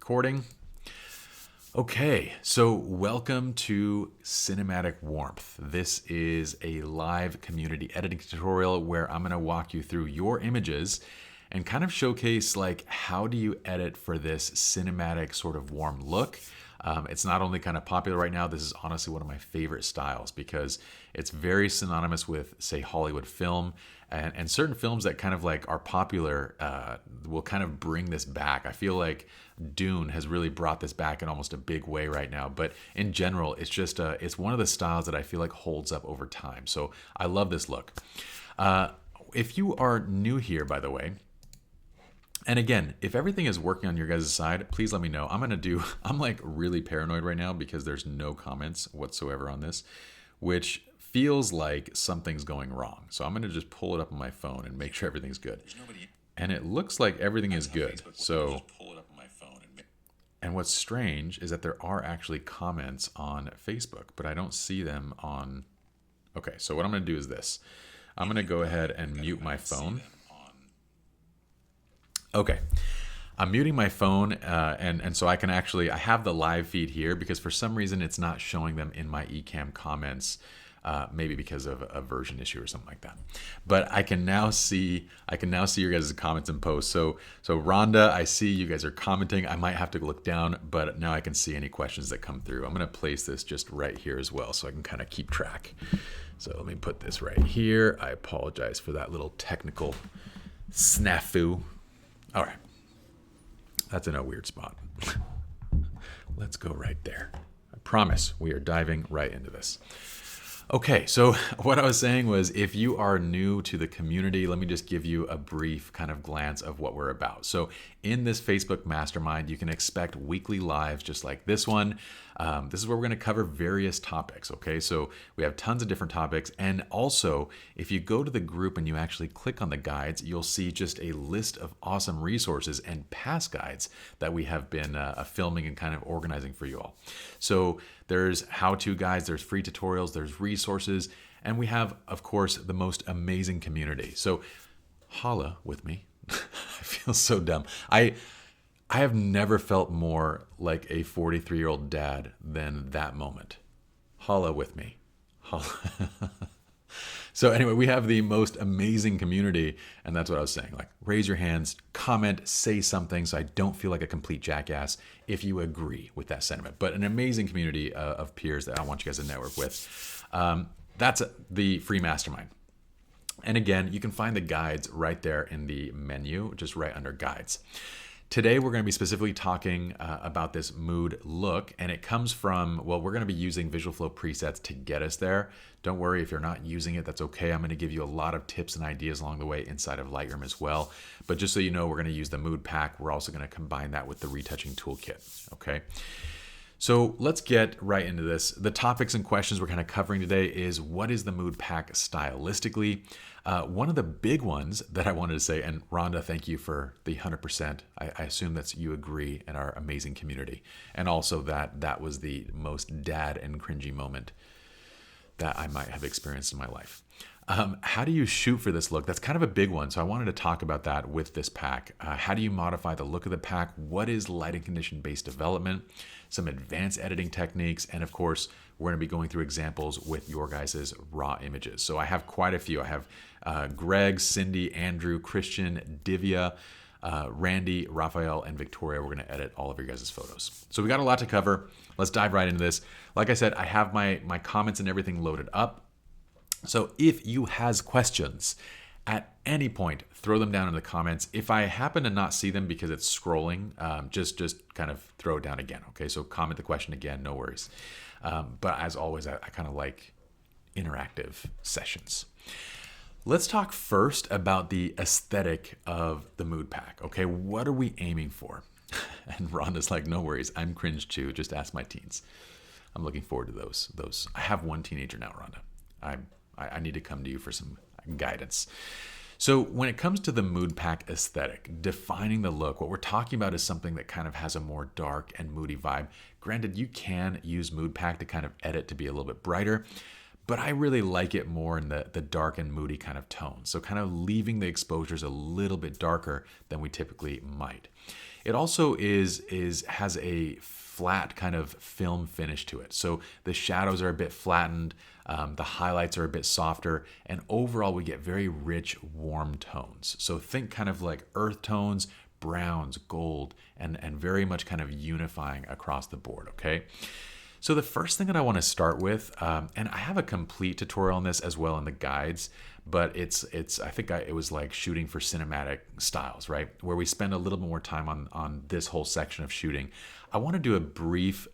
recording. Okay, so welcome to Cinematic Warmth. This is a live community editing tutorial where I'm going to walk you through your images and kind of showcase like how do you edit for this cinematic sort of warm look. It's not only kind of popular right now, this is honestly one of my favorite styles because it's very synonymous with, say, Hollywood film and certain films that kind of like are popular will kind of bring this back. I feel like Dune has really brought this back in almost a big way right now, but in general, it's just it's one of the styles that I feel like holds up over time. So I love this look. If you are new here, by the way, and again, if everything is working on your guys' side, please let me know. I'm like really paranoid right now because there's no comments whatsoever on this, which feels like something's going wrong. So I'm gonna just pull it up on my phone and make sure everything's good. And it looks like everything is good. So, and what's strange is that there are actually comments on Facebook, but I don't see them on. Okay, so what I'm gonna do is this. I'm gonna go ahead and mute my phone. Okay, I'm muting my phone and so I can actually, I have the live feed here because for some reason it's not showing them in my Ecamm comments, maybe because of a version issue or something like that. But I can now see your guys' comments and posts. So Rhonda, I see you guys are commenting. I might have to look down, but now I can see any questions that come through. I'm gonna place this just right here as well so I can kind of keep track. So let me put this right here. I apologize for that little technical snafu. All right, that's in a weird spot. Let's go right there. I promise we are diving right into this. Okay, so what I was saying was if you are new to the community, let me just give you a brief kind of glance of what we're about. So in this Facebook mastermind, you can expect weekly lives just like this one. This is where we're going to cover various topics, okay? So we have tons of different topics. And also, if you go to the group and you actually click on the guides, you'll see just a list of awesome resources and past guides that we have been filming and kind of organizing for you all. So there's how-to guides, there's free tutorials, there's resources, and we have, of course, the most amazing community. So holla with me. I feel so dumb. I have never felt more like a 43-year-old dad than that moment. Holla with me. Holla. So anyway, we have the most amazing community, and that's what I was saying. Like, raise your hands, comment, say something so I don't feel like a complete jackass if you agree with that sentiment. But an amazing community of peers that I want you guys to network with. That's the free mastermind. And again, you can find the guides right there in the menu, just right under guides. Today, we're going to be specifically talking about this mood look, and it comes from, well, we're going to be using Visual Flow presets to get us there. Don't worry if you're not using it, that's okay. I'm going to give you a lot of tips and ideas along the way inside of Lightroom as well. But just so you know, we're going to use the mood pack. We're also going to combine that with the retouching toolkit, okay? So let's get right into this. The topics and questions we're kind of covering today is what is the mood pack stylistically? One of the big ones that I wanted to say, and Rhonda, thank you for the 100%. I assume that's you agree in our amazing community. And also that was the most dad and cringy moment that I might have experienced in my life. How do you shoot for this look? That's kind of a big one. So I wanted to talk about that with this pack. How do you modify the look of the pack? What is lighting condition based development? Some advanced editing techniques. And of course, we're going to be going through examples with your guys' raw images. So I have quite a few. I have Greg, Cindy, Andrew, Christian, Divya, Randy, Raphael, and Victoria. We're going to edit all of your guys' photos. So we got a lot to cover. Let's dive right into this. Like I said, I have my comments and everything loaded up. So if you has questions at any point, throw them down in the comments. If I happen to not see them because it's scrolling, just kind of throw it down again. Okay, so comment the question again, no worries. But as always, I kind of like interactive sessions. Let's talk first about the aesthetic of the mood pack. Okay, what are we aiming for? And Rhonda's like, no worries, I'm cringe too. Just ask my teens. I'm looking forward to those. I have one teenager now, Rhonda. I need to come to you for some guidance. So when it comes to the mood pack aesthetic, defining the look, what we're talking about is something that kind of has a more dark and moody vibe. Granted, you can use mood pack to kind of edit to be a little bit brighter, but I really like it more in the dark and moody kind of tone. So kind of leaving the exposures a little bit darker than we typically might. It also has a flat kind of film finish to it. So the shadows are a bit flattened, the highlights are a bit softer, and overall we get very rich, warm tones. So think kind of like earth tones, browns, gold, and very much kind of unifying across the board, okay? So the first thing that I want to start with, and I have a complete tutorial on this as well in the guides, but it was like shooting for cinematic styles, right? Where we spend a little bit more time on this whole section of shooting. I want to do a brief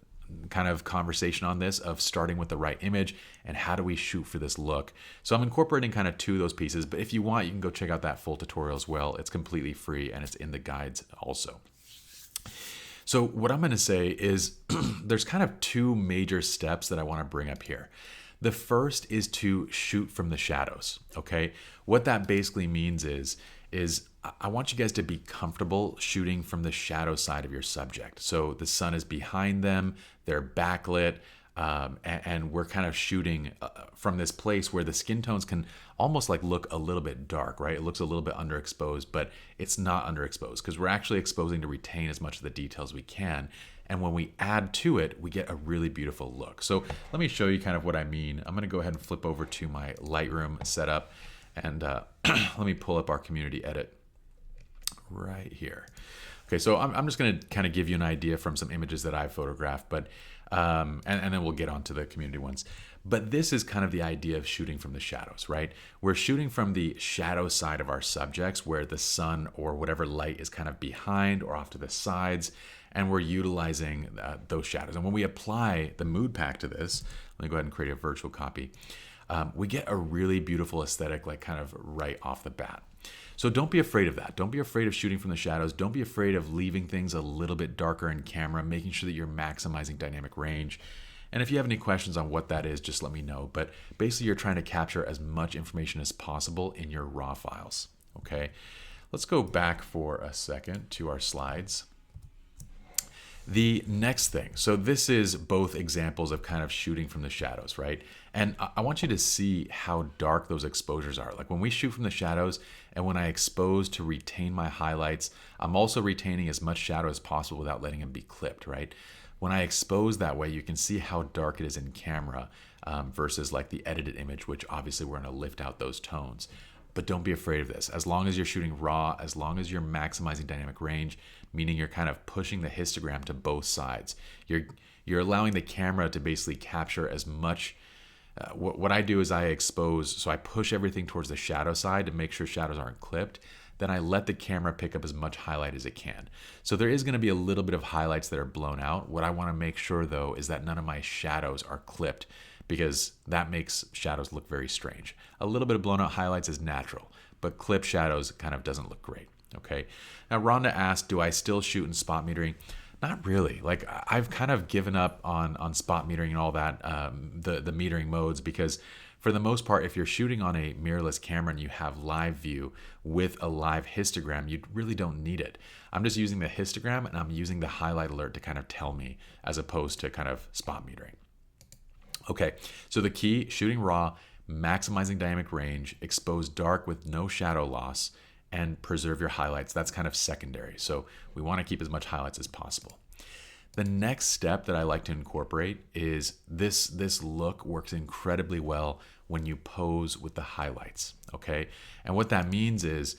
kind of conversation on this of starting with the right image and how do we shoot for this look. So I'm incorporating kind of two of those pieces, but if you want, you can go check out that full tutorial as well. It's completely free and it's in the guides also. So what I'm going to say is there's kind of two major steps that I want to bring up here. The first is to shoot from the shadows, okay? What that basically means is I want you guys to be comfortable shooting from the shadow side of your subject. So the sun is behind them, they're backlit, and we're kind of shooting from this place where the skin tones can almost like look a little bit dark, right? It looks a little bit underexposed, but it's not underexposed because we're actually exposing to retain as much of the details we can. And when we add to it, we get a really beautiful look. So let me show you kind of what I mean. I'm gonna go ahead and flip over to my Lightroom setup and let me pull up our community edit right here. Okay, so I'm just going to kind of give you an idea from some images that I've photographed, but and then we'll get on to the community ones. But this is kind of the idea of shooting from the shadows, right? We're shooting from the shadow side of our subjects where the sun or whatever light is kind of behind or off to the sides, and we're utilizing those shadows. And when we apply the mood pack to this, let me go ahead and create a virtual copy. We get a really beautiful aesthetic, like kind of right off the bat. So don't be afraid of that. Don't be afraid of shooting from the shadows. Don't be afraid of leaving things a little bit darker in camera, making sure that you're maximizing dynamic range. And if you have any questions on what that is, just let me know. But basically, you're trying to capture as much information as possible in your raw files, okay? Let's go back for a second to our slides. The next thing, so this is both examples of kind of shooting from the shadows, right? And I want you to see how dark those exposures are. Like when we shoot from the shadows and when I expose to retain my highlights, I'm also retaining as much shadow as possible without letting them be clipped, right? When I expose that way, you can see how dark it is in camera versus like the edited image, which obviously we're gonna lift out those tones. But don't be afraid of this. As long as you're shooting raw, as long as you're maximizing dynamic range, meaning you're kind of pushing the histogram to both sides, you're allowing the camera to basically capture as much. What I do is I expose, so I push everything towards the shadow side to make sure shadows aren't clipped. Then I let the camera pick up as much highlight as it can. So there is going to be a little bit of highlights that are blown out. What I want to make sure though is that none of my shadows are clipped, because that makes shadows look very strange. A little bit of blown out highlights is natural, but clip shadows kind of doesn't look great, okay? Now Rhonda asked, do I still shoot in spot metering? Not really. Like I've kind of given up on spot metering and all that, the metering modes, because for the most part, if you're shooting on a mirrorless camera and you have live view with a live histogram, you really don't need it. I'm just using the histogram and I'm using the highlight alert to kind of tell me, as opposed to kind of spot metering. Okay, so the key, shooting raw, maximizing dynamic range, expose dark with no shadow loss, and preserve your highlights. That's kind of secondary. So we want to keep as much highlights as possible. The next step that I like to incorporate is this look works incredibly well when you pose with the highlights, okay? And what that means is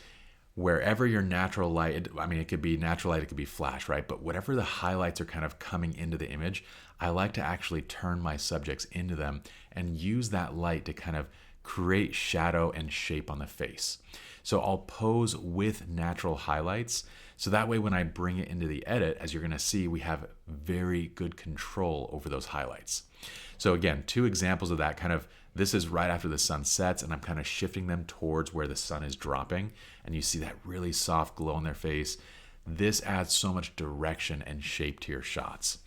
wherever your natural light, I mean, it could be natural light, it could be flash, right? But whatever the highlights are kind of coming into the image, I like to actually turn my subjects into them and use that light to kind of create shadow and shape on the face. So I'll pose with natural highlights. So that way, when I bring it into the edit, as you're gonna see, we have very good control over those highlights. So again, two examples of that kind of, this is right after the sun sets and I'm kind of shifting them towards where the sun is dropping. And you see that really soft glow on their face. This adds so much direction and shape to your shots.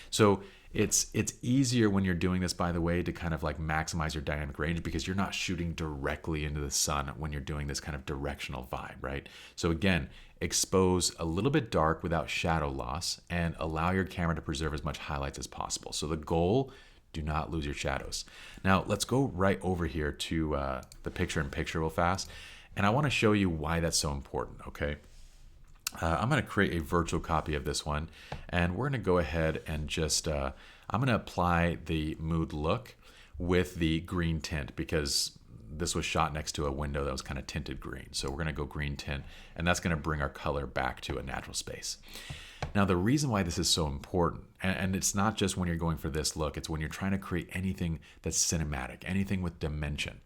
So it's easier when you're doing this, by the way, to kind of like maximize your dynamic range because you're not shooting directly into the sun when you're doing this kind of directional vibe, right? So again, expose a little bit dark without shadow loss and allow your camera to preserve as much highlights as possible. So the goal, do not lose your shadows. Now let's go right over here to the picture-in-picture real fast. And I want to show you why that's so important, okay? I'm going to create a virtual copy of this one, and we're going to go ahead and just, I'm going to apply the mood look with the green tint because this was shot next to a window that was kind of tinted green. So we're going to go green tint, and that's going to bring our color back to a natural space. Now, the reason why this is so important, and it's not just when you're going for this look, it's when you're trying to create anything that's cinematic, anything with dimension.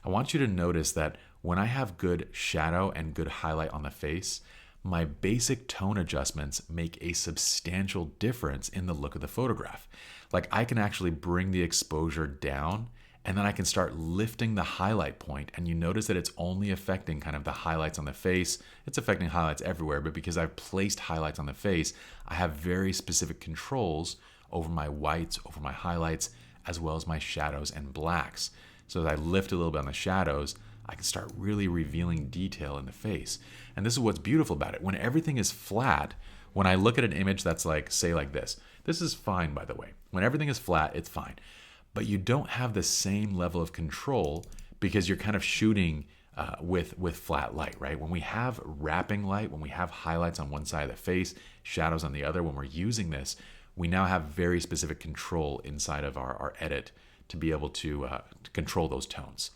I want you to notice that when I have good shadow and good highlight on the face, my basic tone adjustments make a substantial difference in the look of the photograph. Like I can actually bring the exposure down, and then I can start lifting the highlight point, and you notice that it's only affecting kind of the highlights on the face. It's affecting highlights everywhere, but because I've placed highlights on the face, I have very specific controls over my whites, over my highlights, as well as my shadows and blacks. So as I lift a little bit on the shadows, I can start really revealing detail in the face. And this is what's beautiful about it. When everything is flat, when I look at an image that's like, say like this is fine, by the way. When everything is flat, it's fine. But you don't have the same level of control because you're kind of shooting with flat light, right? When we have wrapping light, when we have highlights on one side of the face, shadows on the other, when we're using this, we now have very specific control inside of our edit to be able to control those tones.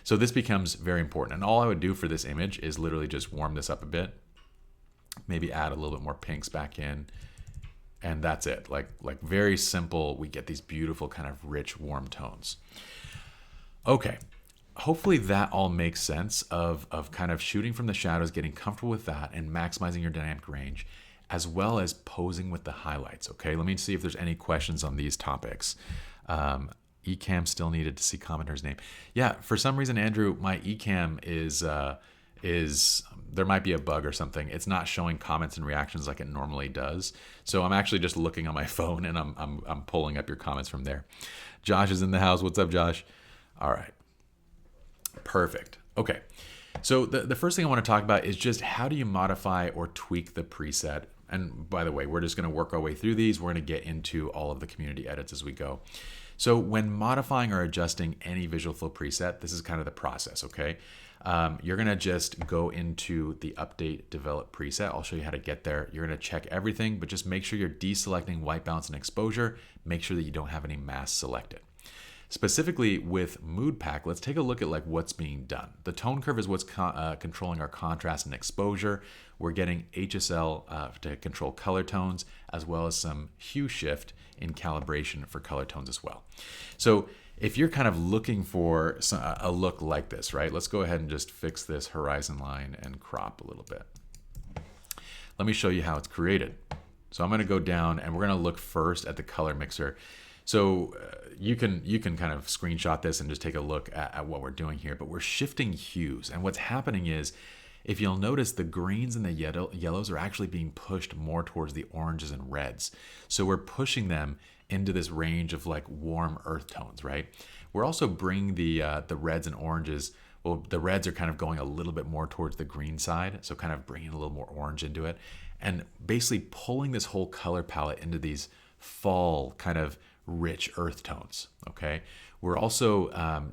So this becomes very important. And all I would do for this image is literally just warm this up a bit, maybe add a little bit more pinks back in, and that's it. Like very simple. We get these beautiful kind of rich, warm tones. Okay, hopefully that all makes sense of kind of shooting from the shadows, getting comfortable with that, and maximizing your dynamic range, as well as posing with the highlights. Okay, let me see if there's any questions on these topics. Ecamm still needed to see commenter's name. Yeah, for some reason, Andrew, my Ecamm is there might be a bug or something. It's not showing comments and reactions like it normally does. So I'm actually just looking on my phone, and I'm pulling up your comments from there. Josh is in the house. What's up, Josh? All right, perfect. Okay, so the first thing I want to talk about is just how do you modify or tweak the preset. And by the way, we're just going to work our way through these. We're going to get into all of the community edits as we go. So when modifying or adjusting any visual flow preset, this is kind of the process, okay? You're gonna just go into the update develop preset. I'll show you how to get there. You're gonna check everything, but just make sure you're deselecting white balance and exposure. Make sure that you don't have any masks selected. Specifically with mood pack, let's take a look at like what's being done. The tone curve is what's controlling our contrast and exposure. We're getting HSL to control color tones, as well as some hue shift in calibration for color tones as well. So if you're kind of looking for a look like this, right? Let's go ahead and just fix this horizon line and crop a little bit. Let me show you how it's created. So I'm going to go down, and we're going to look first at the color mixer. So you can kind of screenshot this and just take a look at what we're doing here, but we're shifting hues. And what's happening is, if you'll notice, the greens and the yellows are actually being pushed more towards the oranges and reds. So we're pushing them into this range of like warm earth tones, right? We're also bringing the reds and oranges. Well, the reds are kind of going a little bit more towards the green side, so kind of bringing a little more orange into it, and basically pulling this whole color palette into these fall kind of rich earth tones, okay? We're also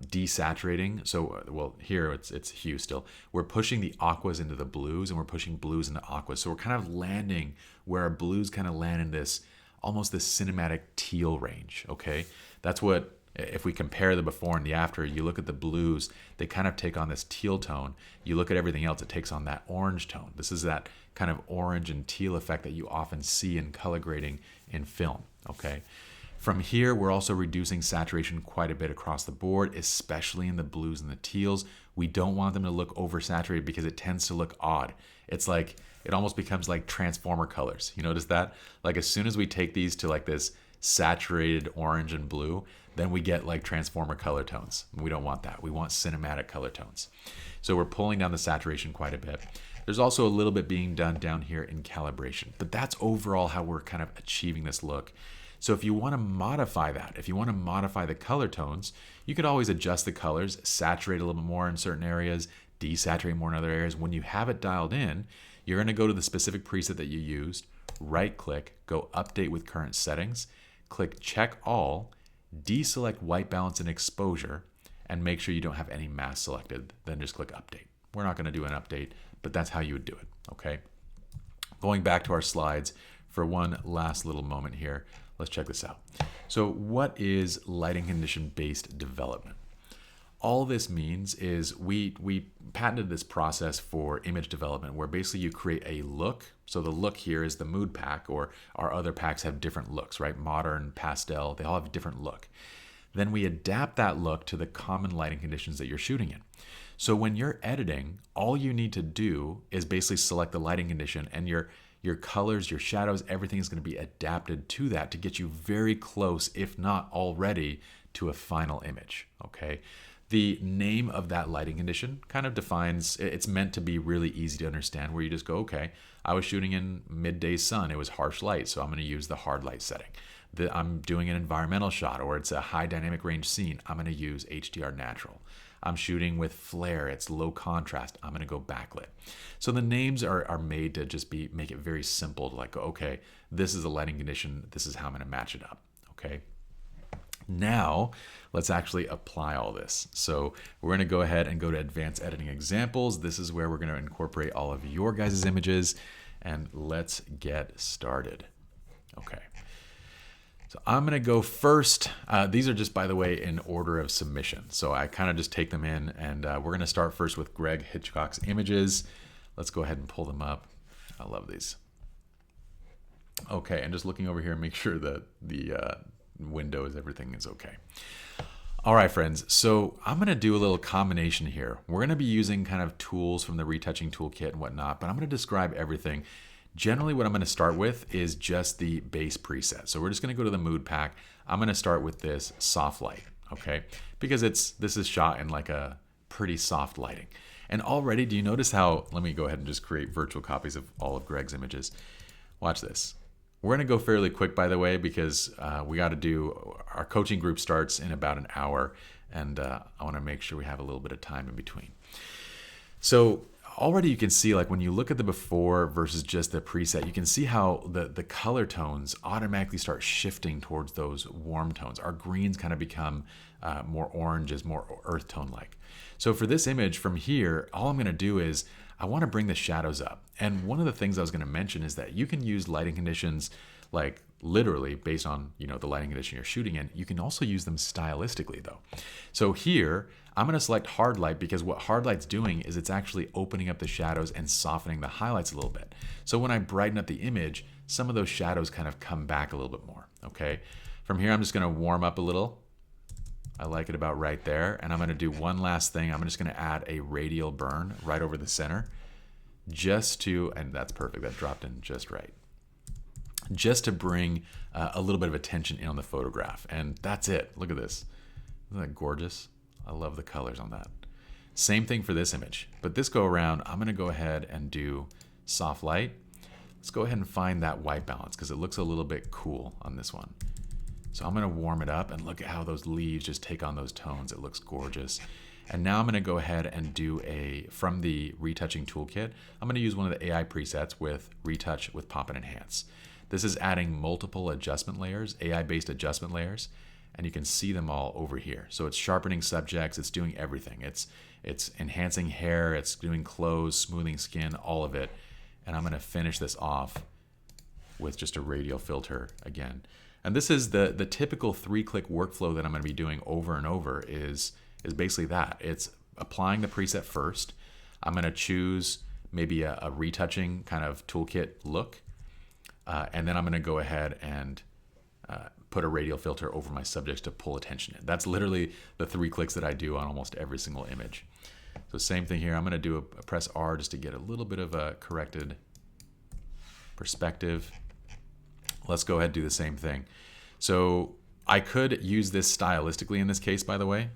desaturating. So, well, here it's hue still. We're pushing the aquas into the blues, and we're pushing blues into aquas. So we're kind of landing where our blues kind of land in this, almost this cinematic teal range, okay? That's what, if we compare the before and the after, you look at the blues, they kind of take on this teal tone. You look at everything else, it takes on that orange tone. This is that kind of orange and teal effect that you often see in color grading in film, okay? From here, we're also reducing saturation quite a bit across the board, especially in the blues and the teals. We don't want them to look oversaturated because it tends to look odd. It's like, it almost becomes like transformer colors. You notice that? Like as soon as we take these to like this saturated orange and blue, then we get like transformer color tones. We don't want that. We want cinematic color tones. So we're pulling down the saturation quite a bit. There's also a little bit being done down here in calibration, but that's overall how we're kind of achieving this look. So if you want to modify that, if you want to modify the color tones, you could always adjust the colors, saturate a little bit more in certain areas, desaturate more in other areas. When you have it dialed in, you're going to go to the specific preset that you used, right click, go update with current settings, click check all, deselect white balance and exposure, and make sure you don't have any mask selected. Then just click update. We're not going to do an update, but that's how you would do it, okay? Going back to our slides for one last little moment here, let's check this out. So what is lighting condition based development? All this means is we patented this process for image development where basically you create a look. So the look here is the mood pack, or our other packs have different looks, right? Modern, pastel, they all have a different look. Then we adapt that look to the common lighting conditions that you're shooting in. So when you're editing, all you need to do is basically select the lighting condition, and your colors, your shadows, everything is going to be adapted to that to get you very close, if not already, to a final image, okay? The name of that lighting condition kind of defines, it's meant to be really easy to understand, where you just go, okay, I was shooting in midday sun, it was harsh light, so I'm going to use the hard light setting. I'm doing an environmental shot, or it's a high dynamic range scene, I'm going to use HDR natural. I'm shooting with flare, it's low contrast, I'm going to go backlit. So the names are made to just make it very simple to like, okay, this is a lighting condition, this is how I'm going to match it up, okay? Now, let's actually apply all this. So we're going to go ahead and go to advanced editing examples. This is where we're going to incorporate all of your guys' images, and let's get started. Okay. So I'm going to go first. These are just, by the way, in order of submission. So I kind of just take them in, and we're going to start first with Greg Hitchcock's images. Let's go ahead and pull them up. I love these. Okay, and just looking over here, make sure that the Windows, everything is okay. All right, friends, so I'm going to do a little combination here. We're going to be using kind of tools from the retouching toolkit and whatnot, but I'm going to describe everything. Generally, what I'm going to start with is just the base preset. So we're just going to go to the mood pack. I'm going to start with this soft light, okay? Because this is shot in like a pretty soft lighting. And already, do you notice how, let me go ahead and just create virtual copies of all of Greg's images. Watch this. We're going to go fairly quick, by the way, because we got to do, our coaching group starts in about an hour, and I want to make sure we have a little bit of time in between. So already you can see, like when you look at the before versus just the preset, you can see how the color tones automatically start shifting towards those warm tones. Our greens kind of become more oranges, more earth tone like. So for this image from here, all I'm going to do is I want to bring the shadows up. And one of the things I was going to mention is that you can use lighting conditions like literally based on, the lighting condition you're shooting in. You can also use them stylistically though. So here, I'm going to select hard light because what hard light's doing is it's actually opening up the shadows and softening the highlights a little bit. So when I brighten up the image, some of those shadows kind of come back a little bit more, okay? From here, I'm just going to warm up a little. I like it about right there. And I'm going to do one last thing. I'm just going to add a radial burn right over the center just to, and that's perfect. That dropped in just right. Just to bring a little bit of attention in on the photograph. And that's it. Look at this. Isn't that gorgeous? I love the colors on that. Same thing for this image. But this go around, I'm going to go ahead and do soft light. Let's go ahead and find that white balance because it looks a little bit cool on this one. So I'm going to warm it up and look at how those leaves just take on those tones. It looks gorgeous. And now I'm going to go ahead and do from the retouching toolkit, I'm going to use one of the AI presets with retouch with pop and enhance. This is adding multiple adjustment layers, AI-based adjustment layers, and you can see them all over here. So it's sharpening subjects, it's doing everything. It's enhancing hair, it's doing clothes, smoothing skin, all of it. And I'm going to finish this off with just a radial filter again. And this is the typical 3-click workflow that I'm going to be doing over and over is basically that. It's applying the preset first. I'm going to choose maybe a retouching kind of toolkit look. And then I'm going to go ahead and put a radial filter over my subjects to pull attention in. That's literally the 3 clicks that I do on almost every single image. So same thing here. I'm going to do a press R just to get a little bit of a corrected perspective. Let's go ahead and do the same thing. So I could use this stylistically in this case, by the way.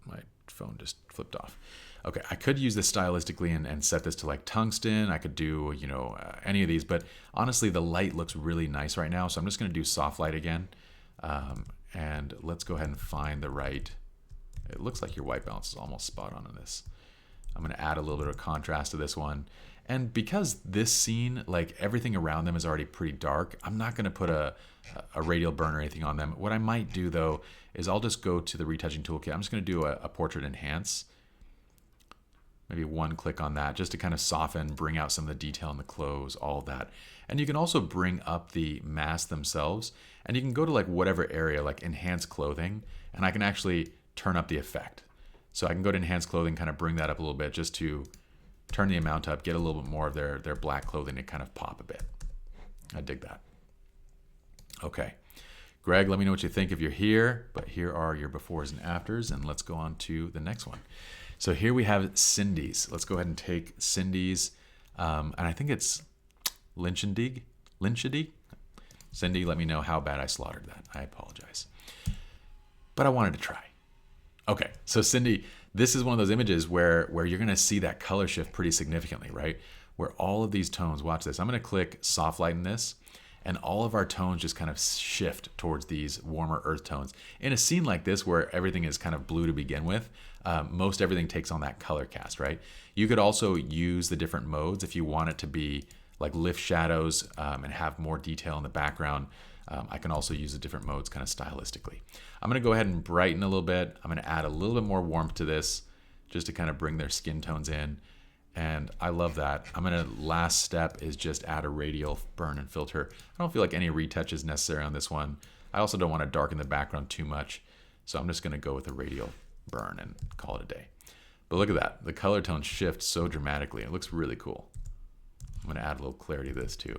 My phone just flipped off. Okay, I could use this stylistically and set this to like tungsten. I could do, any of these, but honestly, the light looks really nice right now. So I'm just gonna do soft light again. And let's go ahead and find the right, it looks like your white balance is almost spot on this. I'm gonna add a little bit of contrast to this one. And because this scene, like everything around them is already pretty dark, I'm not gonna put a radial burn or anything on them. What I might do though, is I'll just go to the retouching toolkit. I'm just gonna do a portrait enhance. Maybe one click on that just to kind of soften, bring out some of the detail in the clothes, all that. And you can also bring up the masks themselves, and you can go to like whatever area, like enhance clothing, and I can actually turn up the effect. So I can go to enhance clothing, kind of bring that up a little bit just to turn the amount up, get a little bit more of their black clothing to kind of pop a bit. I dig that. Okay. Greg, let me know what you think if you're here, but here are your befores and afters, and let's go on to the next one. So here we have Cindy's. Let's go ahead and take Cindy's, and I think it's Lynchedy. Cindy, let me know how bad I slaughtered that. I apologize. But I wanted to try. Okay, so Cindy, this is one of those images where you're gonna see that color shift pretty significantly, right? Where all of these tones, watch this. I'm gonna click soft lighten this, and all of our tones just kind of shift towards these warmer earth tones. In a scene like this where everything is kind of blue to begin with, most everything takes on that color cast, right? You could also use the different modes if you want it to be like lift shadows and have more detail in the background. I can also use the different modes kind of stylistically. I'm gonna go ahead and brighten a little bit. I'm gonna add a little bit more warmth to this just to kind of bring their skin tones in. And I love that. Last step is just add a radial burn and filter. I don't feel like any retouch is necessary on this one. I also don't want to darken the background too much. So I'm just gonna go with a radial burn and call it a day. But look at that. The color tones shift so dramatically. It looks really cool. I'm gonna add a little clarity to this too.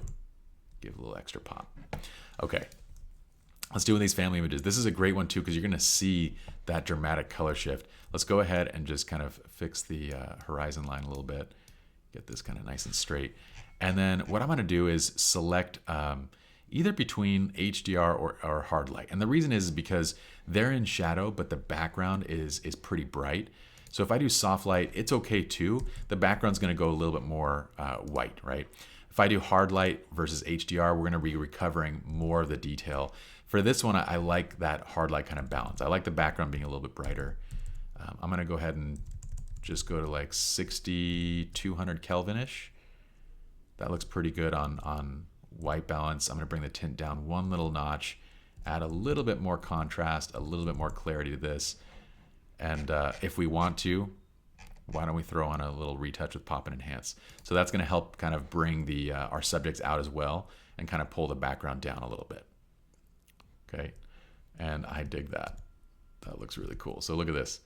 Give a little extra pop. Okay, let's do one of these family images. This is a great one too because you're gonna see that dramatic color shift. Let's go ahead and just kind of fix the horizon line a little bit. Get this kind of nice and straight. And then what I'm gonna do is select either between HDR or hard light. And the reason is because they're in shadow, but the background is pretty bright. So if I do soft light, it's okay too. The background's gonna go a little bit more white, right? If I do hard light versus HDR, we're gonna be recovering more of the detail. For this one, I like that hard light kind of balance. I like the background being a little bit brighter. I'm gonna go ahead and just go to like 6200 Kelvin-ish. That looks pretty good on white balance. I'm gonna bring the tint down one little notch, add a little bit more contrast, a little bit more clarity to this. And if we want to, why don't we throw on a little retouch with pop and enhance? So that's gonna help kind of bring the our subjects out as well and kind of pull the background down a little bit. Okay, and I dig that. That looks really cool. So look at this.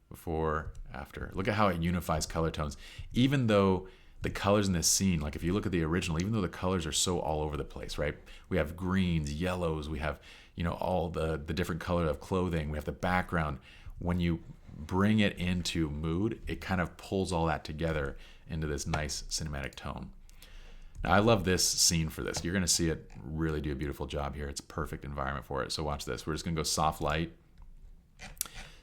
Before, after. Look at how it unifies color tones. Even though the colors in this scene, like if you look at the original, even though the colors are so all over the place, right? We have greens, yellows, we have, all the different color of clothing, we have the background. When you bring it into mood, it kind of pulls all that together into this nice cinematic tone. Now I love this scene for this. You're gonna see it really do a beautiful job here. It's a perfect environment for it. So watch this. We're just gonna go soft light.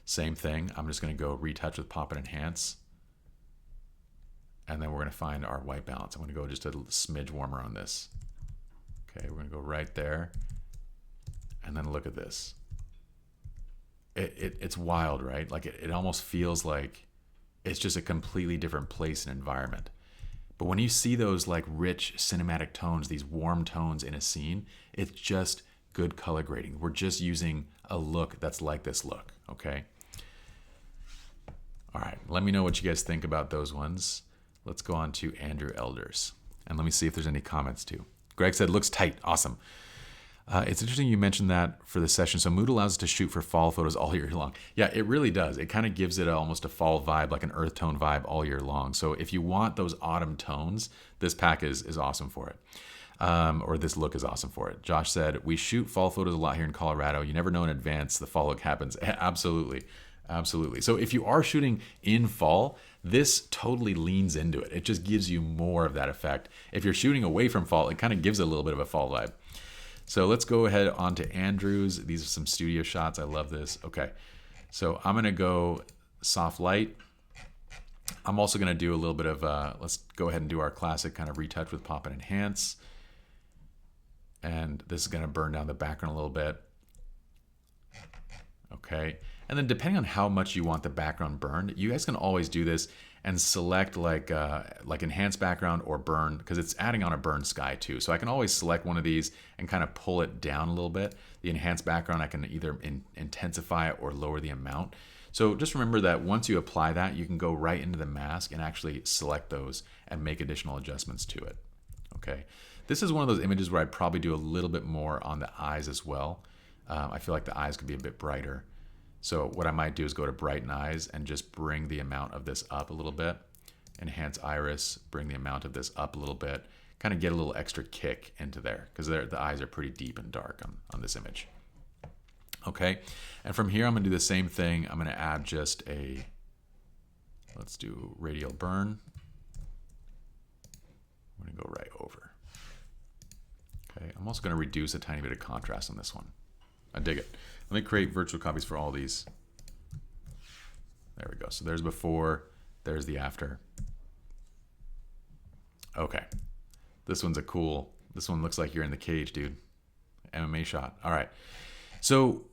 Same thing. I'm just going to go retouch with pop and enhance. And then we're going to find our white balance. I'm going to go just a smidge warmer on this. Okay, we're going to go right there. And then look at this. It's wild, right? Like it almost feels like it's just a completely different place and environment. But when you see those like rich cinematic tones, these warm tones in a scene, it's just good color grading. We're just using a look that's like this look, okay? All right, let me know what you guys think about those ones. Let's go on to Andrew Elders. And let me see if there's any comments too. Greg said, looks tight, awesome. It's interesting you mentioned that for the session. So Mood allows us to shoot for fall photos all year long. Yeah, it really does. It kind of gives it almost a fall vibe, like an earth tone vibe all year long. So if you want those autumn tones, this pack is awesome for it. Or this look is awesome for it. Josh said, we shoot fall photos a lot here in Colorado. You never know in advance the fall look happens. Absolutely. Absolutely. So if you are shooting in fall, this totally leans into it. It just gives you more of that effect. If you're shooting away from fall, it kind of gives a little bit of a fall vibe. So let's go ahead on to Andrews. These are some studio shots. I love this. Okay. So I'm going to go soft light. I'm also going to do a little bit of, let's go ahead and do our classic kind of retouch with pop and enhance. And this is going to burn down the background a little bit. Okay. And then depending on how much you want the background burned, you guys can always do this and select like enhance background or burn, because it's adding on a burn sky too. So I can always select one of these and kind of pull it down a little bit. The enhanced background, I can either intensify it or lower the amount. So just remember that once you apply that, you can go right into the mask and actually select those and make additional adjustments to it. Okay. This is one of those images where I'd probably do a little bit more on the eyes as well. I feel like the eyes could be a bit brighter. So what I might do is go to brighten eyes and just bring the amount of this up a little bit. Enhance iris, bring the amount of this up a little bit. Kind of get a little extra kick into there because the eyes are pretty deep and dark on this image. Okay, and from here I'm going to do the same thing. I'm going to add just let's do radial burn. I'm going to go right over. Okay, I'm also going to reduce a tiny bit of contrast on this one. I dig it. Let me create virtual copies for all these. There we go. So there's before, there's the after. Okay, this one's this one looks like you're in the cage, dude. MMA shot. All right. So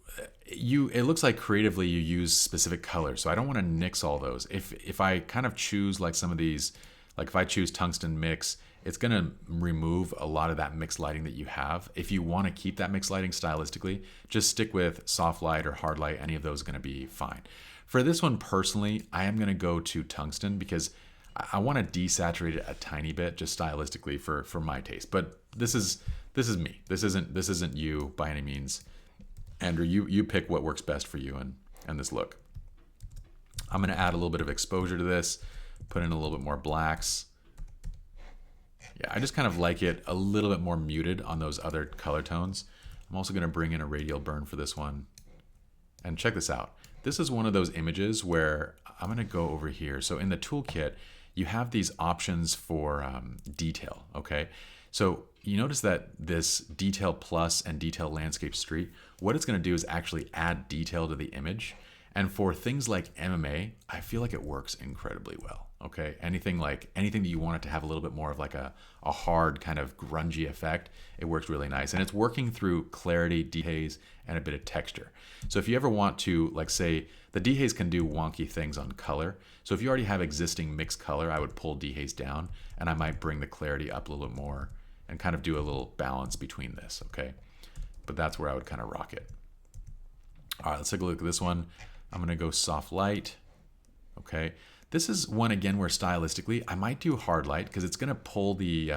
it looks like creatively you use specific colors. So I don't want to nix all those. If I kind of choose like some of these, like if I choose tungsten mix, it's going to remove a lot of that mixed lighting that you have. If you want to keep that mixed lighting stylistically, just stick with soft light or hard light. Any of those are going to be fine. For this one personally, I am going to go to tungsten because I want to desaturate it a tiny bit just stylistically for my taste. But this is me. This isn't you by any means. Andrew, you pick what works best for you and this look. I'm going to add a little bit of exposure to this, put in a little bit more blacks. Yeah, I just kind of like it a little bit more muted on those other color tones. I'm also going to bring in a radial burn for this one. And check this out. This is one of those images where I'm going to go over here. So in the toolkit, you have these options for detail, okay? So you notice that this detail plus and detail landscape street, what it's going to do is actually add detail to the image. And for things like MMA, I feel like it works incredibly well. Okay, anything that you want it to have a little bit more of like a hard kind of grungy effect, it works really nice. And it's working through clarity, dehaze, and a bit of texture. So if you ever want to, like say, the dehaze can do wonky things on color. So if you already have existing mixed color, I would pull dehaze down and I might bring the clarity up a little bit more and kind of do a little balance between this, okay? But that's where I would kind of rock it. All right, let's take a look at this one. I'm gonna go soft light, okay? This is one again where stylistically I might do hard light because it's gonna pull the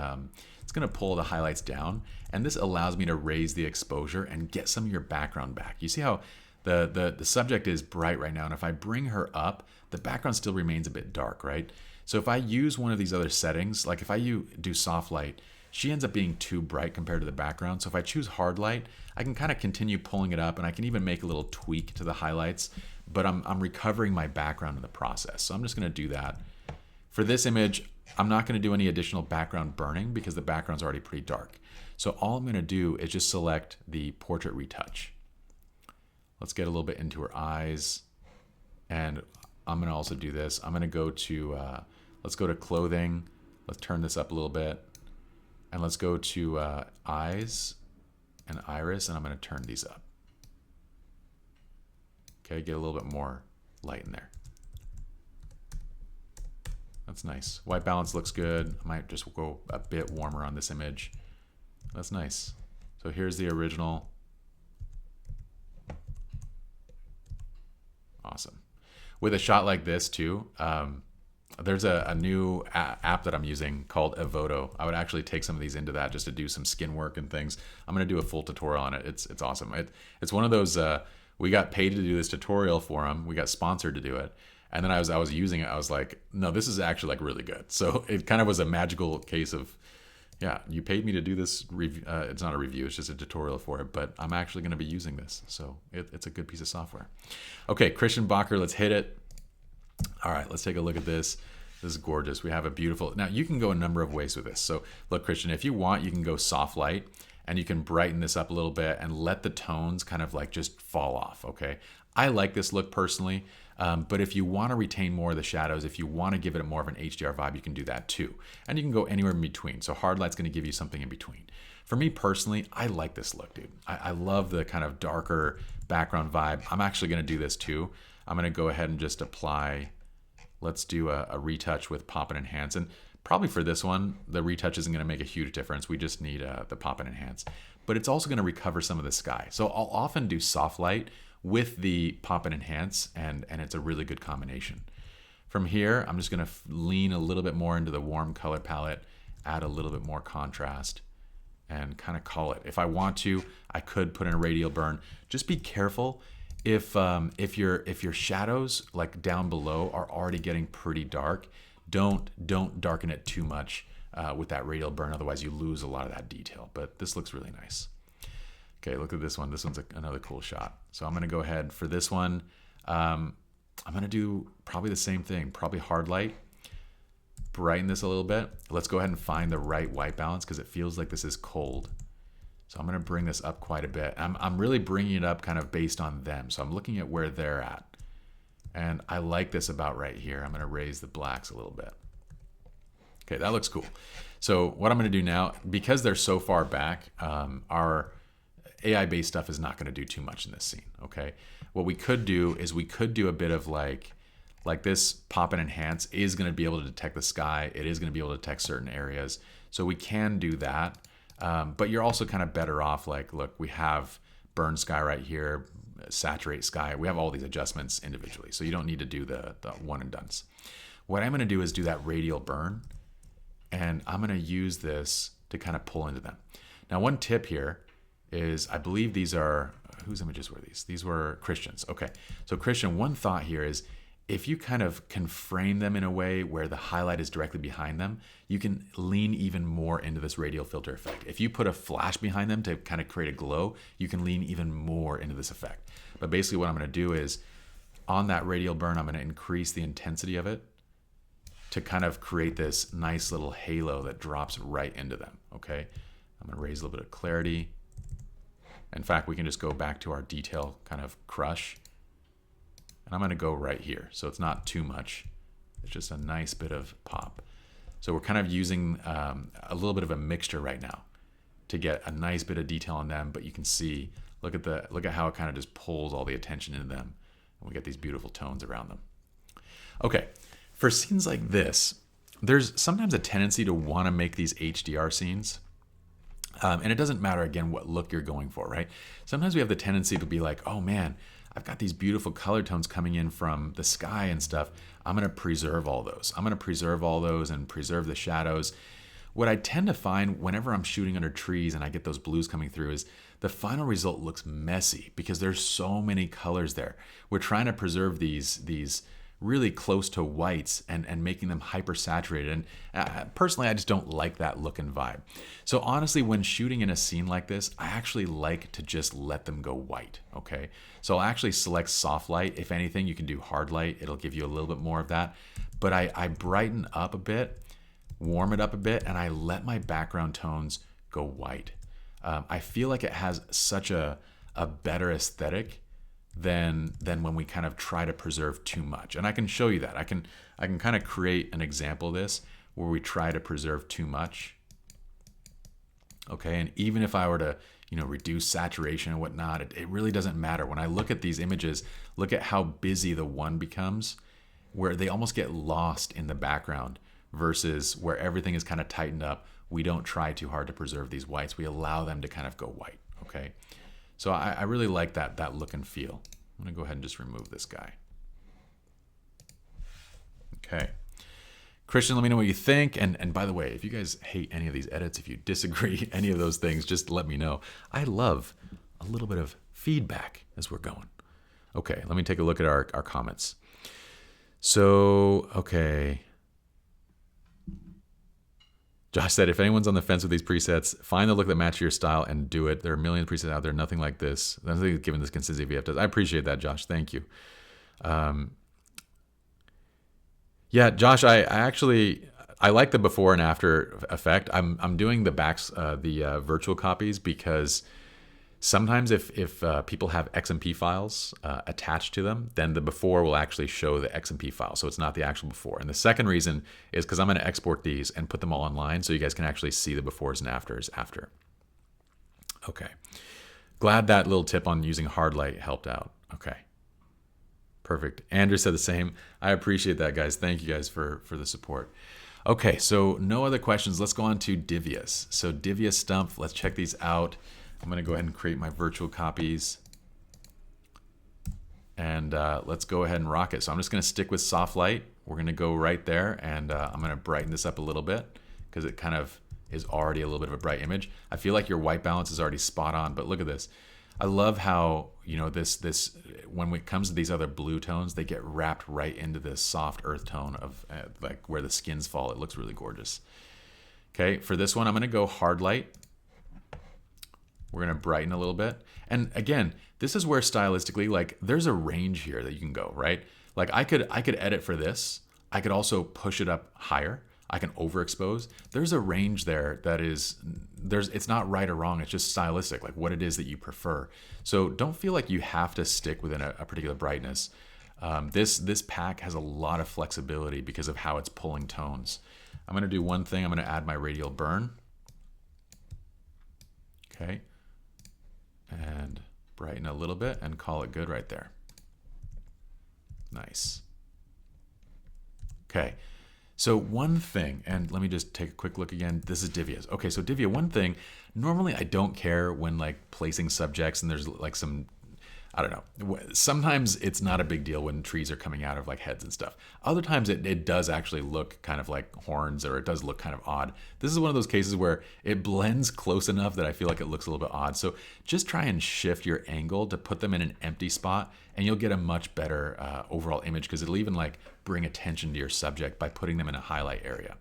highlights down, and this allows me to raise the exposure and get some of your background back. You see how the subject is bright right now, and if I bring her up, the background still remains a bit dark, right? So if I use one of these other settings, like if I do soft light, she ends up being too bright compared to the background. So if I choose hard light, I can kind of continue pulling it up, and I can even make a little tweak to the highlights, but I'm recovering my background in the process. So I'm just gonna do that. For this image, I'm not gonna do any additional background burning because the background's already pretty dark. So all I'm gonna do is just select the portrait retouch. Let's get a little bit into her eyes. And I'm gonna also do this. I'm gonna go to, let's go to clothing. Let's turn this up a little bit. And let's go to eyes and iris, and I'm gonna turn these up. Okay, get a little bit more light in there. That's nice. White balance looks good. I might just go a bit warmer on this image. That's nice. So here's the original. Awesome. With a shot like this too, there's a new app that I'm using called Evoto. I would actually take some of these into that just to do some skin work and things. I'm gonna do a full tutorial on it. It's awesome. It's one of those, we got paid to do this tutorial for them. We got sponsored to do it. And then I was using it. I was like, no, this is actually like really good. So it kind of was a magical case of, yeah, you paid me to do this. It's not a review. It's just a tutorial for it. But I'm actually going to be using this. So it's a good piece of software. Okay, Christian Bacher, let's hit it. All right, let's take a look at this. This is gorgeous. We have a beautiful, now you can go a number of ways with this. So look, Christian, if you want, you can go soft light. And you can brighten this up a little bit and let the tones kind of like just fall off, okay? I like this look personally, but if you want to retain more of the shadows, if you want to give it more of an HDR vibe, you can do that too. And you can go anywhere in between. So hard light's going to give you something in between. For me personally, I like this look, dude. I love the kind of darker background vibe. I'm actually going to do this too. I'm going to go ahead and just apply, let's do a retouch with pop and enhance. And probably for this one, the retouch isn't going to make a huge difference. We just need the pop and enhance. But it's also going to recover some of the sky. So I'll often do soft light with the pop and enhance, and it's a really good combination. From here, I'm just gonna lean a little bit more into the warm color palette, add a little bit more contrast, and kind of call it. If I want to, I could put in a radial burn. Just be careful if your shadows like down below are already getting pretty dark. Don't darken it too much with that radial burn, otherwise you lose a lot of that detail. But this looks really nice. Okay, look at this one. This one's another cool shot. So I'm gonna go ahead for this one. I'm gonna do probably the same thing, probably hard light, brighten this a little bit. Let's go ahead and find the right white balance because it feels like this is cold. So I'm gonna bring this up quite a bit. I'm really bringing it up kind of based on them. So I'm looking at where they're at. And I like this about right here. I'm gonna raise the blacks a little bit. Okay, that looks cool. So what I'm gonna do now, because they're so far back, our AI-based stuff is not gonna do too much in this scene, okay? What we could do is we could do a bit of like this pop and enhance is gonna be able to detect the sky. It is gonna be able to detect certain areas. So we can do that, but you're also kind of better off like, look, we have burn sky right here, saturate sky. We have all these adjustments individually. So you don't need to do the one and dones. What I'm gonna do is do that radial burn, and I'm gonna use this to kind of pull into them. Now, one tip here is, I believe these are, whose images were these? These were Christian's. Okay, so Christian, one thought here is, if you kind of can frame them in a way where the highlight is directly behind them, you can lean even more into this radial filter effect. If you put a flash behind them to kind of create a glow, you can lean even more into this effect. But basically what I'm gonna do is, on that radial burn, I'm gonna increase the intensity of it to kind of create this nice little halo that drops right into them, okay? I'm gonna raise a little bit of clarity. In fact, we can just go back to our detail kind of crush. And I'm gonna go right here. So it's not too much. It's just a nice bit of pop. So we're kind of using a little bit of a mixture right now to get a nice bit of detail on them, but you can see, look at how it kind of just pulls all the attention into them. And we get these beautiful tones around them. Okay, for scenes like this, there's sometimes a tendency to wanna make these HDR scenes. And it doesn't matter, again, what look you're going for, right? Sometimes we have the tendency to be like, oh man, I've got these beautiful color tones coming in from the sky and stuff. I'm gonna preserve all those. I'm gonna preserve all those and preserve the shadows. What I tend to find whenever I'm shooting under trees and I get those blues coming through is the final result looks messy because there's so many colors there. We're trying to preserve these really close to whites and making them hyper saturated. And personally, I just don't like that look and vibe. So honestly, when shooting in a scene like this, I actually like to just let them go white, okay? So I'll actually select soft light. If anything, you can do hard light. It'll give you a little bit more of that. But I brighten up a bit, warm it up a bit, and I let my background tones go white. I feel like it has such a better aesthetic than when we kind of try to preserve too much. And I can show you that. I can kind of create an example of this where we try to preserve too much. Okay, and even if I were to, reduce saturation and whatnot, it really doesn't matter. When I look at these images, look at how busy the one becomes, where they almost get lost in the background versus where everything is kind of tightened up. We don't try too hard to preserve these whites. We allow them to kind of go white, okay? So I really like that look and feel. I'm gonna go ahead and just remove this guy. Okay. Christian, let me know what you think. And by the way, if you guys hate any of these edits, if you disagree, any of those things, just let me know. I love a little bit of feedback as we're going. Okay, let me take a look at our comments. So, okay. Josh said, if anyone's on the fence with these presets, find the look that matches your style and do it. There are a million presets out there, nothing like this. Nothing given this consistency VF does. I appreciate that, Josh. Thank you. Yeah, Josh, I like the before and after effect. I'm doing the backs, the virtual copies, because sometimes if people have XMP files attached to them, then the before will actually show the XMP file. So it's not the actual before. And the second reason is because I'm going to export these and put them all online so you guys can actually see the befores and afters after. Okay. Glad that little tip on using hard light helped out. Okay. Perfect. Andrew said the same. I appreciate that, guys. Thank you guys for the support. Okay, so no other questions. Let's go on to Divius. So Divius Stump, let's check these out. I'm going to go ahead and create my virtual copies. and let's go ahead and rock it. So I'm just gonna stick with soft light. We're gonna go right there, and I'm gonna brighten this up a little bit because it kind of is already a little bit of a bright image. I feel like your white balance is already spot on, but look at this. I love how, you know, this when it comes to these other blue tones, they get wrapped right into this soft earth tone of like where the skins fall. It looks really gorgeous. Okay, for this one, I'm gonna go hard light. We're gonna brighten a little bit. And again, this is where stylistically, like there's a range here that you can go, right? Like I could edit for this. I could also push it up higher. I can overexpose. There's a range there that is, it's not right or wrong. It's just stylistic, like what it is that you prefer. So don't feel like you have to stick within a particular brightness. This pack has a lot of flexibility because of how it's pulling tones. I'm gonna do one thing. I'm gonna add my radial burn. Okay. And brighten a little bit and call it good right there. Nice. Okay. So one thing, and let me just take a quick look again. This is Divia's. Okay, so Divia, one thing, normally I don't care when like placing subjects and there's like some, I don't know. Sometimes it's not a big deal when trees are coming out of like heads and stuff. Other times it does actually look kind of like horns, or it does look kind of odd. This is one of those cases where it blends close enough that I feel like it looks a little bit odd. So just try and shift your angle to put them in an empty spot, and you'll get a much better overall image, because it'll even like bring attention to your subject by putting them in a highlight area.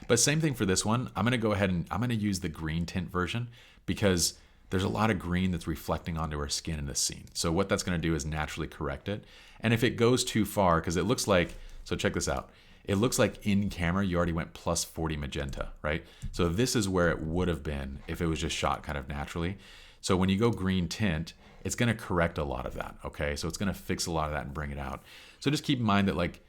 But same thing for this one. I'm gonna go ahead and I'm gonna use the green tint version, because there's a lot of green that's reflecting onto her skin in this scene. So what that's gonna do is naturally correct it. And if it goes too far, because it looks like, so check this out. It looks like in camera, you already went plus 40 magenta, right? So this is where it would have been if it was just shot kind of naturally. So when you go green tint, it's gonna correct a lot of that, okay? So it's gonna fix a lot of that and bring it out. So just keep in mind that like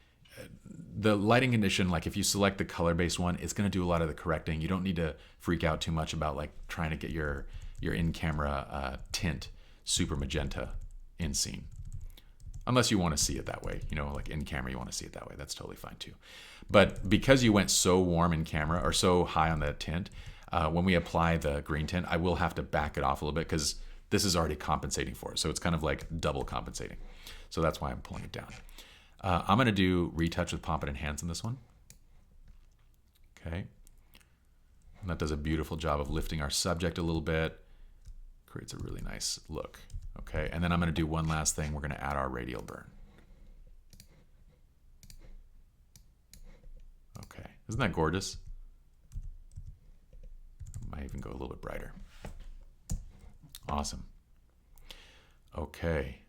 the lighting condition, like if you select the color-based one, it's gonna do a lot of the correcting. You don't need to freak out too much about like trying to get your in-camera tint super magenta in scene. Unless you want to see it that way, you know, like in camera you want to see it that way. That's totally fine too. But because you went so warm in camera or so high on the tint, when we apply the green tint, I will have to back it off a little bit because this is already compensating for it. So it's kind of like double compensating. So that's why I'm pulling it down. I'm going to do retouch with pop and enhance in this one. Okay. And that does a beautiful job of lifting our subject a little bit. Creates a really nice look. Okay, and then I'm going to do one last thing. We're going to add our radial burn. Okay, isn't that gorgeous? I might even go a little bit brighter. Awesome. Okay.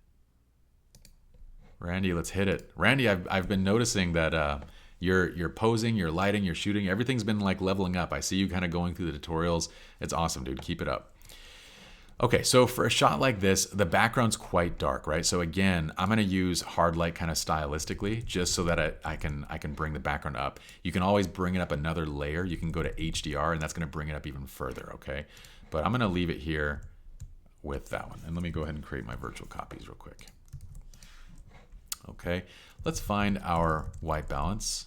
Randy, let's hit it. Randy, I've been noticing that you're posing, you're lighting, you're shooting. Everything's been like leveling up. I see you kind of going through the tutorials. It's awesome, dude. Keep it up. Okay, so for a shot like this, the background's quite dark, right? So again, I'm gonna use hard light kind of stylistically, just so that I can bring the background up. You can always bring it up another layer. You can go to HDR, and that's gonna bring it up even further, okay? But I'm gonna leave it here with that one. And let me go ahead and create my virtual copies real quick. Okay, let's find our white balance.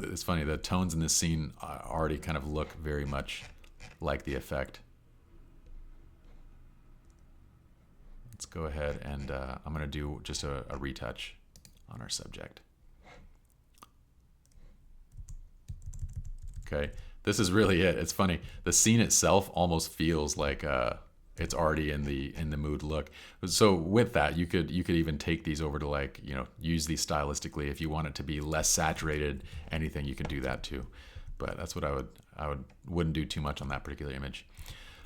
It's funny, the tones in this scene already kind of look very much like the effect. Let's go ahead and I'm going to do just a retouch on our subject. Okay, this is really it. It's funny. The scene itself almost feels like it's already in the mood look. So with that, you could even take these over to like, you know, use these stylistically. If you want it to be less saturated, anything, you can do that too. But that's what I wouldn't do too much on that particular image.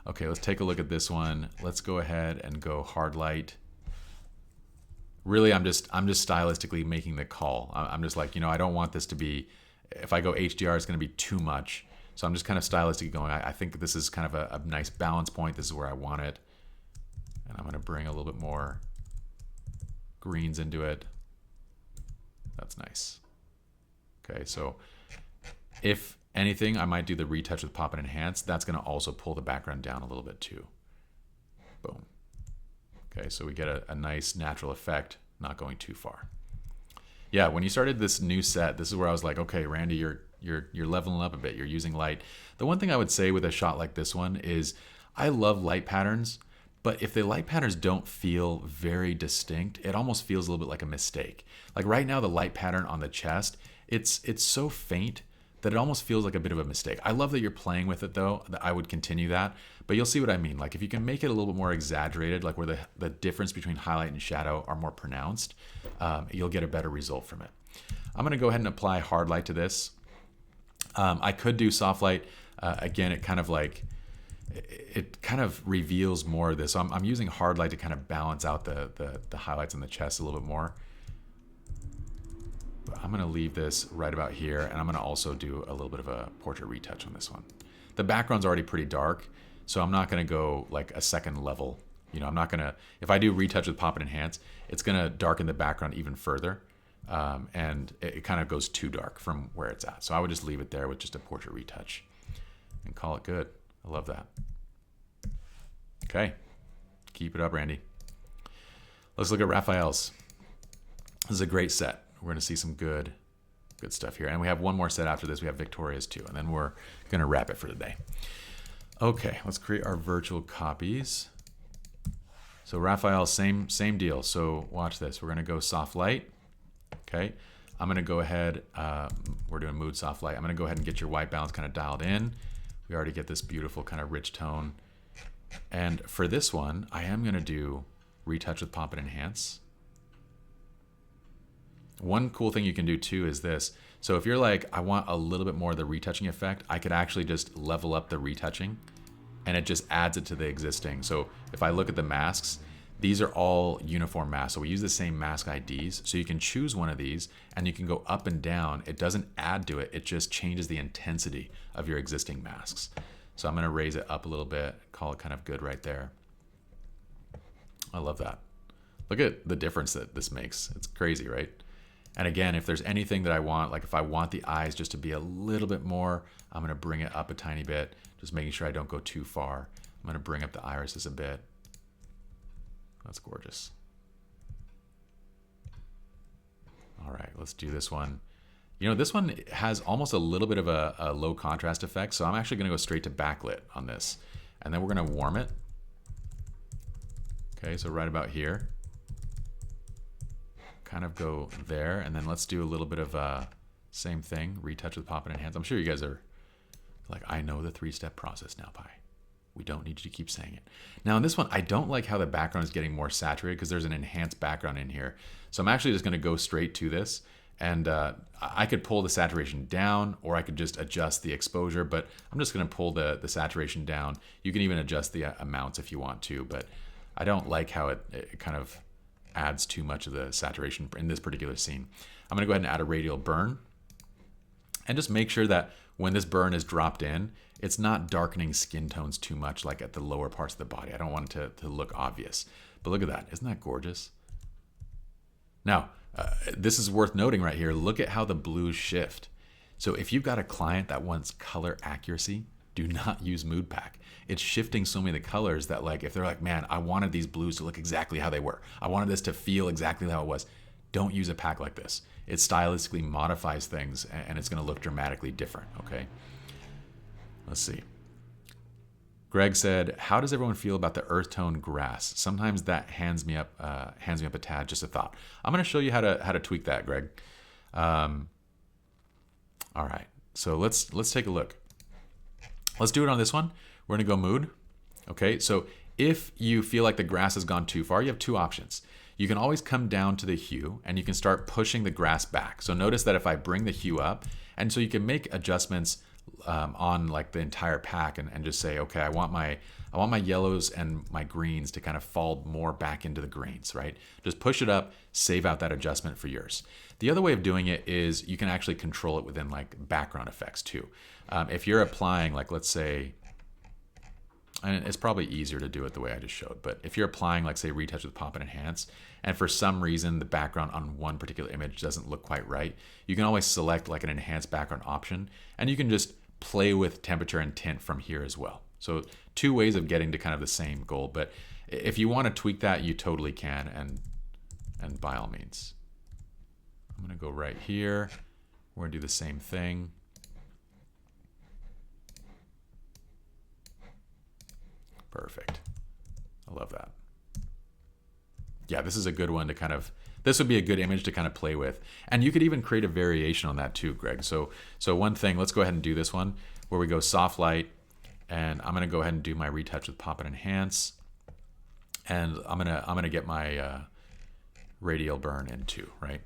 Okay, let's take a look at this one. Let's go ahead and go hard light. Really, I'm just stylistically making the call. I'm just like, you know, I don't want this to be, if I go HDR, it's going to be too much. So I'm just kind of stylistically going, I think this is kind of a nice balance point. This is where I want it. And I'm going to bring a little bit more greens into it. That's nice. Okay, so if anything, I might do the retouch with pop and enhance. That's going to also pull the background down a little bit too. Boom. Okay, so we get a nice natural effect, not going too far. Yeah, when you started this new set, this is where I was like, okay, Randy, you're leveling up a bit. You're using light. The one thing I would say with a shot like this one is I love light patterns, But if the light patterns don't feel very distinct, it almost feels a little bit like a mistake. Like right now, the light pattern on the chest, it's so faint that it almost feels like a bit of a mistake. I love that you're playing with it though. I would continue that, but you'll see what I mean. Like if you can make it a little bit more exaggerated, like where the difference between highlight and shadow are more pronounced, you'll get a better result from it. I'm gonna go ahead and apply hard light to this. I could do soft light. Again, it kind of reveals more of this. So I'm using hard light to kind of balance out the highlights in the chest a little bit more. But I'm gonna leave this right about here, and I'm gonna also do a little bit of a portrait retouch on this one. The background's already pretty dark, so I'm not gonna go like a second level. You know, I'm not gonna, if I do retouch with pop and enhance, it's gonna darken the background even further. And it kind of goes too dark from where it's at. So I would just leave it there with just a portrait retouch and call it good. I love that. Okay, keep it up, Randy. Let's look at Raphael's. This is a great set. We're going to see some good stuff here. And we have one more set after this. We have Victoria's too. And then we're going to wrap it for the day. Okay, let's create our virtual copies. So Raphael, same deal. So watch this. We're going to go soft light. Okay, I'm going to go ahead. We're doing mood soft light. I'm going to go ahead and get your white balance kind of dialed in. We already get this beautiful kind of rich tone. And for this one, I am going to do retouch with pop and enhance. One cool thing you can do too is this. So if you're like, I want a little bit more of the retouching effect, I could actually just level up the retouching and it just adds it to the existing. So if I look at the masks, these are all uniform masks. So we use the same mask IDs. So you can choose one of these and you can go up and down. It doesn't add to it. It just changes the intensity of your existing masks. So I'm going to raise it up a little bit, call it kind of good right there. I love that. Look at the difference that this makes. It's crazy, right? And again, if there's anything that I want, like if I want the eyes just to be a little bit more, I'm going to bring it up a tiny bit, just making sure I don't go too far. I'm going to bring up the irises a bit. That's gorgeous. All right, let's do this one. You know, this one has almost a little bit of a low contrast effect, so I'm actually going to go straight to backlit on this. And then we're going to warm it. Okay, so right about here. Kind of go there, and then let's do a little bit of same thing, retouch with pop and enhance. I'm sure you guys are like, I know the 3-step process now, Pi. We don't need you to keep saying it. Now in this one, I don't like how the background is getting more saturated because there's an enhanced background in here. So I'm actually just going to go straight to this, and I could pull the saturation down, or I could just adjust the exposure, but I'm just going to pull the saturation down. You can even adjust the amounts if you want to, but I don't like how it kind of adds too much of the saturation in this particular scene. I'm going to go ahead and add a radial burn, and just make sure that when this burn is dropped in, it's not darkening skin tones too much, like at the lower parts of the body. I don't want it to look obvious. But look at that. Isn't that gorgeous? Now, this is worth noting right here. Look at how the blues shift. So if you've got a client that wants color accuracy, do not use Mood Pack. It's shifting so many of the colors that, like, if they're like, man, I wanted these blues to look exactly how they were. I wanted this to feel exactly how it was. Don't use a pack like this. It stylistically modifies things, and it's going to look dramatically different, okay? Let's see. Greg said, how does everyone feel about the earth tone grass? Sometimes that hands me up a tad. Just a thought. I'm going to show you how to tweak that, Greg. All right. So let's take a look. Let's do it on this one. We're going to go mood. Okay. So if you feel like the grass has gone too far, you have two options. You can always come down to the hue and you can start pushing the grass back. So notice that if I bring the hue up, and so you can make adjustments on like the entire pack and just say, okay, I want my yellows and my greens to kind of fall more back into the greens, right? Just push it up, save out that adjustment for yours. The other way of doing it is you can actually control it within like background effects too. If you're applying, like, let's say, and it's probably easier to do it the way I just showed, but if you're applying, like, say, retouch with pop and enhance, and for some reason the background on one particular image doesn't look quite right, you can always select like an enhanced background option, and you can just play with temperature and tint from here as well. So two ways of getting to kind of the same goal, but if you want to tweak that, you totally can, and by all means. I'm going to go right here. We're going to do the same thing. Perfect. I I love that. Yeah, this is a good one to kind of, this would be a good image to kind of play with. And you could even create a variation on that too, Greg. So one thing, let's go ahead and do this one where we go soft light, and I'm gonna go ahead and do my retouch with pop and enhance. And I'm gonna get my radial burn in too, right?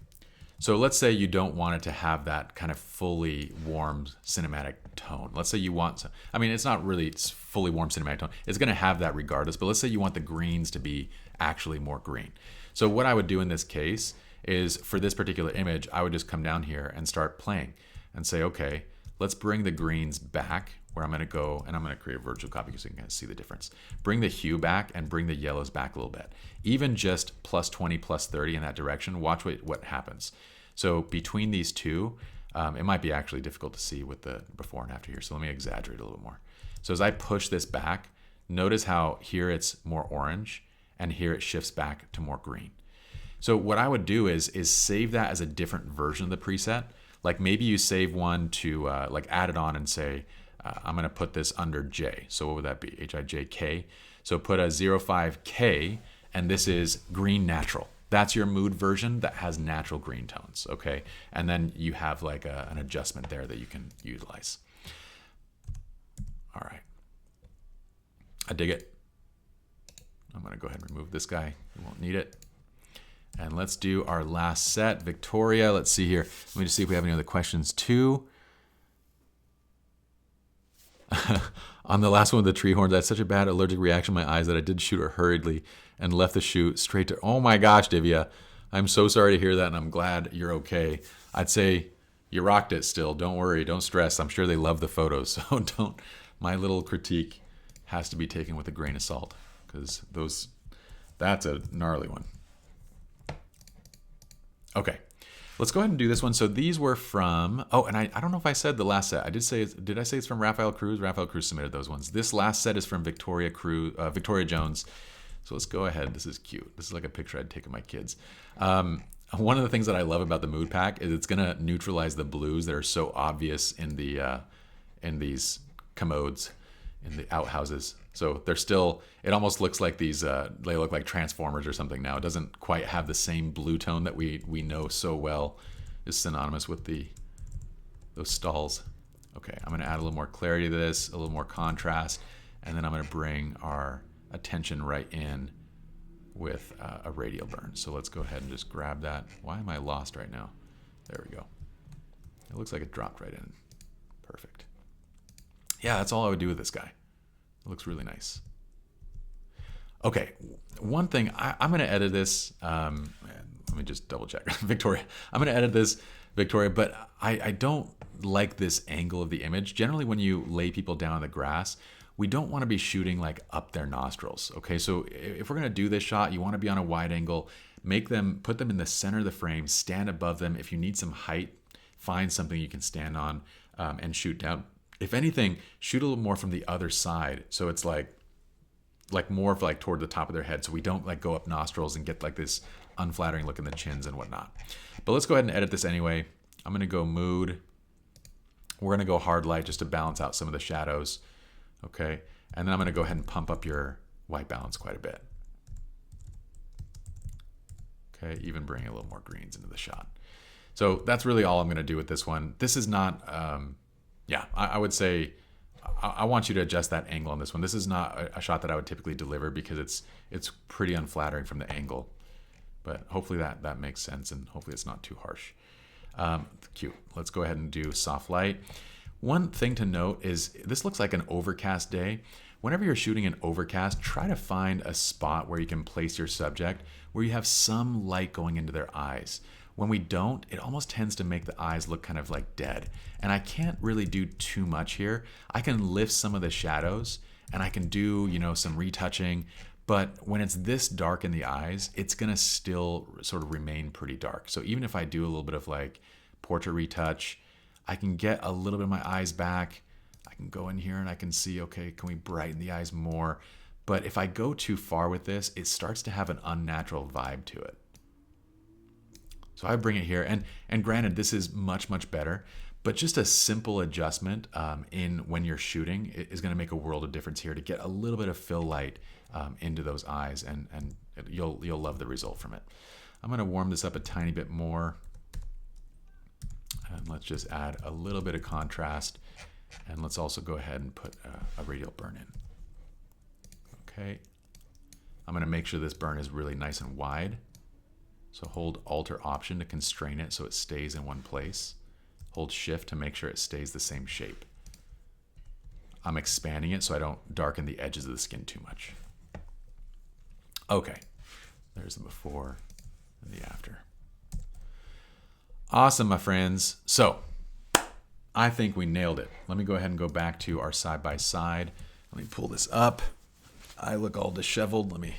So let's say you don't want it to have that kind of fully warm cinematic tone. Let's say you want, I mean, it's not really fully warm cinematic tone. It's gonna have that regardless, but let's say you want the greens to be actually more green. So what I would do in this case is, for this particular image, I would just come down here and start playing and say, okay, let's bring the greens back, where I'm gonna go, and I'm gonna create a virtual copy so you can see the difference. Bring the hue back and bring the yellows back a little bit. Even just plus 20, plus 30 in that direction, watch what happens. So between these two, it might be actually difficult to see with the before and after here. So let me exaggerate a little bit more. So as I push this back, notice how here it's more orange and here it shifts back to more green. So what I would do is save that as a different version of the preset. Like maybe you save one to like add it on and say, I'm gonna put this under J. So what would that be? HIJK. So put a 05K, and this is green natural. That's your mood version that has natural green tones, okay? And then you have like an adjustment there that you can utilize. All right. I dig it. I'm gonna go ahead and remove this guy. We won't need it. And let's do our last set. Victoria, let's see here. Let me just see if we have any other questions too. On the last one with the tree horns, I had such a bad allergic reaction in my eyes that I did shoot her hurriedly and left the shoot straight to, oh my gosh, Divya. I'm so sorry to hear that, and I'm glad you're okay. I'd say you rocked it still. Don't worry, don't stress. I'm sure they love the photos, so don't. My little critique has to be taken with a grain of salt, because that's a gnarly one. Okay. Let's go ahead and do this one. So these were from, oh, and I don't know if I said the last set. I did say, did I say it's from Rafael Cruz? Rafael Cruz submitted those ones. This last set is from Victoria Jones. So let's go ahead. This is cute. This is like a picture I'd take of my kids. One of the things that I love about the mood pack is it's gonna neutralize the blues that are so obvious in these commodes, in the outhouses. So they're still, it almost looks like these, they look like Transformers or something now. It doesn't quite have the same blue tone that we know so well is synonymous with those stalls. Okay, I'm gonna add a little more clarity to this, a little more contrast, and then I'm gonna bring our attention right in with a radial burn. So let's go ahead and just grab that. Why am I lost right now? There we go. It looks like it dropped right in. Perfect. Yeah, that's all I would do with this guy. It looks really nice. Okay, one thing, I'm gonna edit this, let me just double check, Victoria. I'm gonna edit this, Victoria, but I don't like this angle of the image. Generally, when you lay people down on the grass, we don't wanna be shooting like up their nostrils, okay? So if we're gonna do this shot, you wanna be on a wide angle, put them in the center of the frame, stand above them. If you need some height, find something you can stand on and shoot down. If anything, shoot a little more from the other side, so it's like more of like toward the top of their head, so we don't like go up nostrils and get like this unflattering look in the chins and whatnot. But let's go ahead and edit this anyway. I'm gonna go mood. We're gonna go hard light just to balance out some of the shadows, okay? And then I'm gonna go ahead and pump up your white balance quite a bit. Okay, even bring a little more greens into the shot. So that's really all I'm gonna do with this one. This is not, yeah, I would say I want you to adjust that angle on this one. This is not a shot that I would typically deliver because it's pretty unflattering from the angle. But hopefully that makes sense, and hopefully it's not too harsh. Cute. Let's go ahead and do soft light. One thing to note is this looks like an overcast day. Whenever you're shooting an overcast, try to find a spot where you can place your subject where you have some light going into their eyes. When we don't, it almost tends to make the eyes look kind of like dead. And I can't really do too much here. I can lift some of the shadows and I can do, some retouching, but when it's this dark in the eyes, it's gonna still sort of remain pretty dark. So even if I do a little bit of like portrait retouch, I can get a little bit of my eyes back. I can go in here and I can see, okay, can we brighten the eyes more? But if I go too far with this, it starts to have an unnatural vibe to it. So I bring it here, and granted, this is much, much better, But just a simple adjustment in when you're shooting is going to make a world of difference here to get a little bit of fill light into those eyes, and you'll love the result from it. I'm going to warm this up a tiny bit more, and let's just add a little bit of contrast, and let's also go ahead and put a radial burn in. Okay, I'm going to make sure this burn is really nice and wide. So hold Alt or Option to constrain it so it stays in one place. Hold Shift to make sure it stays the same shape. I'm expanding it so I don't darken the edges of the skin too much. Okay, there's the before and the after. Awesome, my friends. So I think we nailed it. Let me go ahead and go back to our side by side. Let me pull this up. I look all disheveled. Let me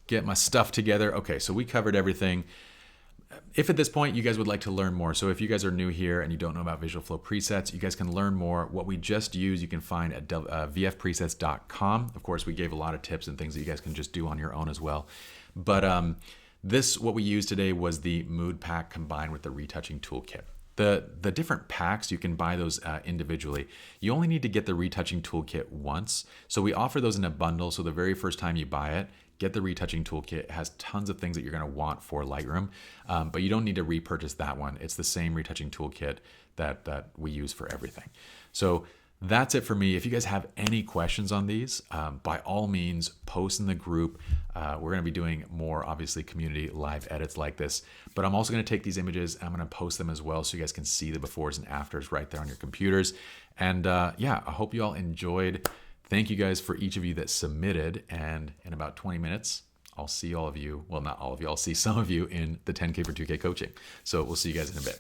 get my stuff together. Okay, so we covered everything. If at this point you guys would like to learn more, so if you guys are new here and you don't know about Visual Flow presets, you guys can learn more. What we just used, you can find at vfpresets.com. Of course, we gave a lot of tips and things that you guys can just do on your own as well. But what we used today was the mood pack combined with the retouching toolkit. The different packs, you can buy those individually. You only need to get the retouching toolkit once. So we offer those in a bundle. So the very first time you buy it, get the retouching toolkit. It has tons of things that you're going to want for Lightroom, but you don't need to repurchase that one. It's the same retouching toolkit that we use for everything. So that's it for me. If you guys have any questions on these, by all means, post in the group. We're going to be doing more, obviously, community live edits like this, but I'm also going to take these images and I'm going to post them as well so you guys can see the befores and afters right there on your computers. And yeah, I hope you all enjoyed. Thank you guys for each of you that submitted, and in about 20 minutes, I'll see all of you, well, not all of you, I'll see some of you in the 10K for 2K coaching. So we'll see you guys in a bit.